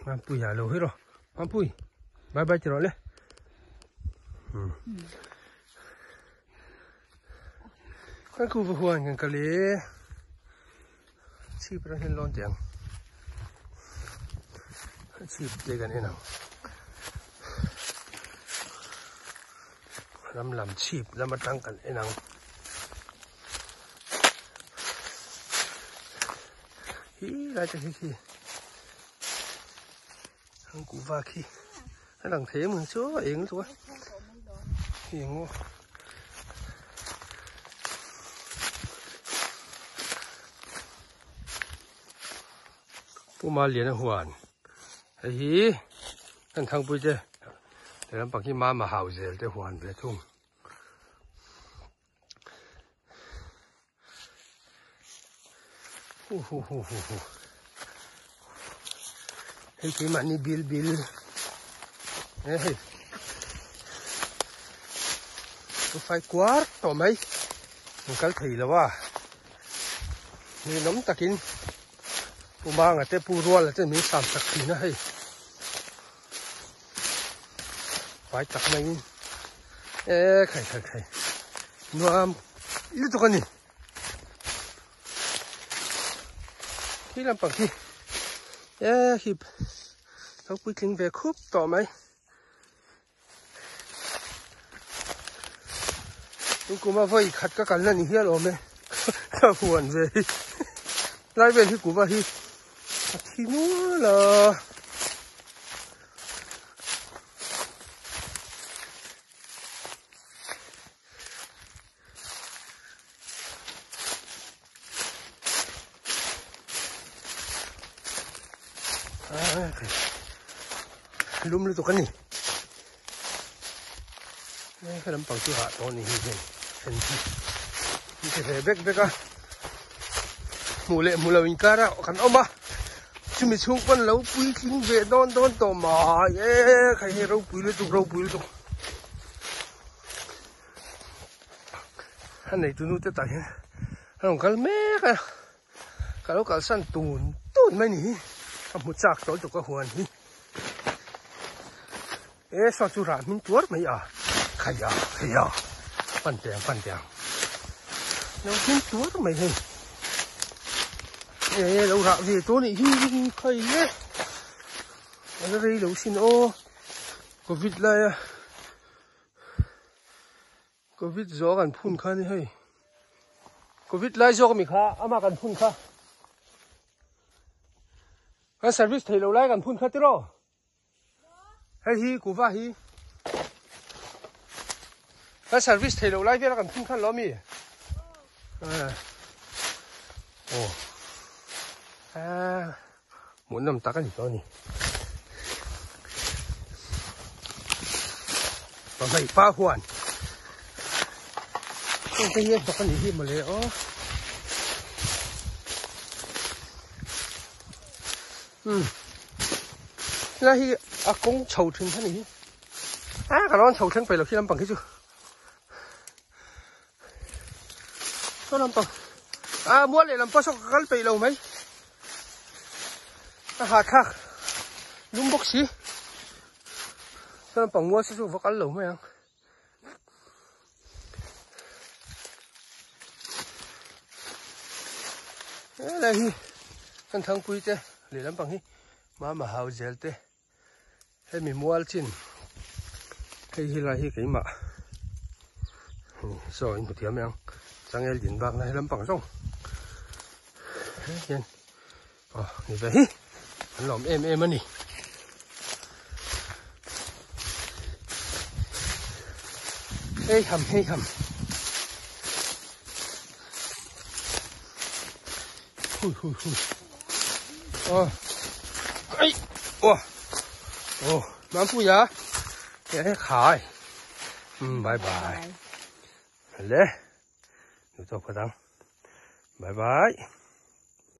Mampu ya lo hero. Mampu. Bye bye chiro le. Kan ku huan kan kali. Chi pra hin lon tiang. Chi te kan ena. Lam chi lam matang kan ena. Hi lại cho hi. Ang cụ va khi. Cái đằng thế mình số yến thôi. Yến quá. Phu ma liền hoàn. Hi. Anh thằng bui chứ. Để làm bằng cái mà hào dễ để hoàn về thùng. Cái mà ni bil. Hey. Có phải quá to mấy. Mình cái thì là wa. Ni nấm takin. Phu ma ngà te pu rual là te mi sam tak thì nó hay. Phải tak mấy. Khai. Nuam. Ít to con ni. Khi làm bằng khi. Khi tao quy trình về khúc tỏ mấy tôi cũng mà vay khát các cái này hiền rồi mày sao buồn về lại về thì cũng vậy thì nữa là lùm lên tụi cái này cái làm bằng chữ hạ to này hình cái bếc à mù lệ mình cá đó khăn ôm à chúng mình xuống con lâu quý kính về đón tò mò khai hay rau quý liên tục anh này tụi nó tới tại anh còn mé cái lúc cả săn tùn mấy nỉ một chạc tối tụi có huồn đi sao chú ra mình tuốt mấy à khai à phần tiền nó mình tuốt mấy hình đâu rạo gì tối này hi khai nhé nó đây đâu xin ô có vịt lại có vịt gió gần phun khá này hay có vịt lại gió mình khá mà gần phun khá cái service thầy lâu lại gần phun khá thế rồi hay hi của va hi cái service thầy lâu lại biết là cần phun khăn lắm mi muốn nằm tắc cái gì đó nè và mày ba hoàn không cái gì tắc cái gì mà lấy là hi à cũng chầu thuyền thế này cái đó chầu thuyền phải là khi làm bằng cái chứ nó làm bằng muốn để làm bao số cái phải lâu mấy hạt khác đúng bốc xí nó làm bằng mua số vào cái lâu mấy anh cái này hi anh thằng quý thế để làm bằng hi mà hào dễ thế hay mình mua chín cái là cái mà rồi một tiếng em sang el điện bạc này làm bằng rong nhìn như vậy anh làm em anh nè hey hầm hui ấy mám phu ya cái khai bye lẽ được cho phải không bye